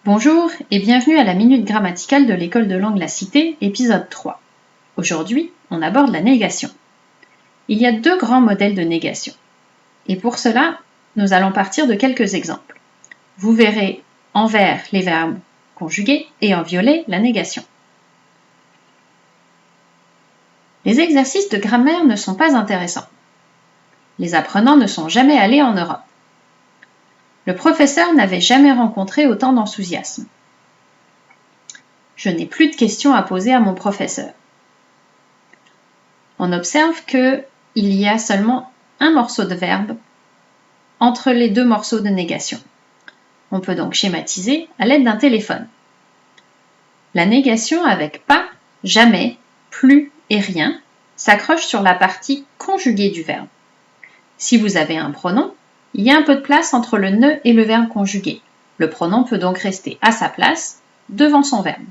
Bonjour et bienvenue à la Minute Grammaticale de l'École de langue La Cité, épisode 3. Aujourd'hui, on aborde la négation. Il y a deux grands modèles de négation. Et pour cela, nous allons partir de quelques exemples. Vous verrez en vert les verbes conjugués et en violet la négation. Les exercices de grammaire ne sont pas intéressants. Les apprenants ne sont jamais allés en Europe. Le professeur n'avait jamais rencontré autant d'enthousiasme. Je n'ai plus de questions à poser à mon professeur. On observe qu'il y a seulement un morceau de verbe entre les deux morceaux de négation. On peut donc schématiser à l'aide d'un téléphone. La négation avec pas, jamais, plus et rien s'accroche sur la partie conjuguée du verbe. Si vous avez un pronom, il y a un peu de place entre le ne et le verbe conjugué. Le pronom peut donc rester à sa place devant son verbe.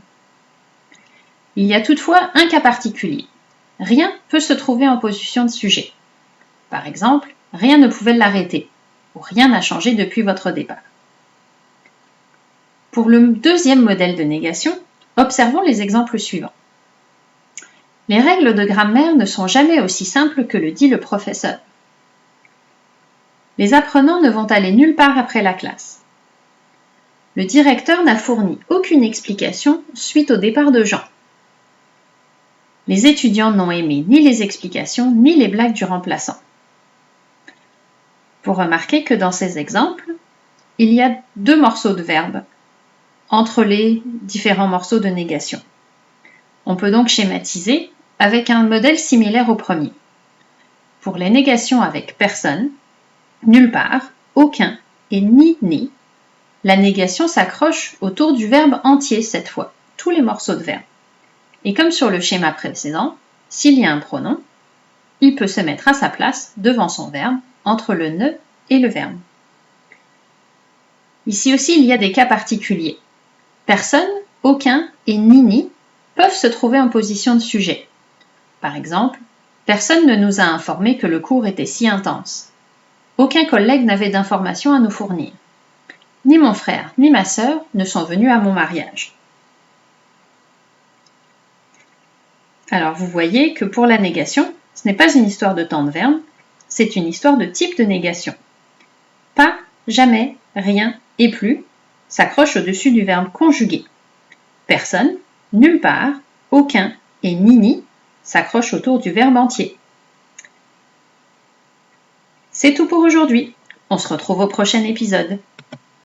Il y a toutefois un cas particulier. Rien peut se trouver en position de sujet. Par exemple, rien ne pouvait l'arrêter ou rien n'a changé depuis votre départ. Pour le deuxième modèle de négation, observons les exemples suivants. Les règles de grammaire ne sont jamais aussi simples que le dit le professeur. Les apprenants ne vont aller nulle part après la classe. Le directeur n'a fourni aucune explication suite au départ de Jean. Les étudiants n'ont aimé ni les explications ni les blagues du remplaçant. Vous remarquez que dans ces exemples, il y a deux morceaux de verbe entre les différents morceaux de négation. On peut donc schématiser avec un modèle similaire au premier. Pour les négations avec personne, nulle part, aucun et ni, la négation s'accroche autour du verbe entier cette fois, tous les morceaux de verbe. Et comme sur le schéma précédent, s'il y a un pronom, il peut se mettre à sa place devant son verbe, entre le ne et le verbe. Ici aussi, il y a des cas particuliers. Personne, aucun et ni peuvent se trouver en position de sujet. Par exemple, personne ne nous a informé que le cours était si intense. Aucun collègue n'avait d'informations à nous fournir. Ni mon frère ni ma sœur ne sont venus à mon mariage. Alors vous voyez que pour la négation, ce n'est pas une histoire de temps de verbe, c'est une histoire de type de négation. Pas, jamais, rien et plus s'accrochent au-dessus du verbe conjugué. Personne, nulle part, aucun et ni s'accrochent autour du verbe entier. C'est tout pour aujourd'hui. On se retrouve au prochain épisode.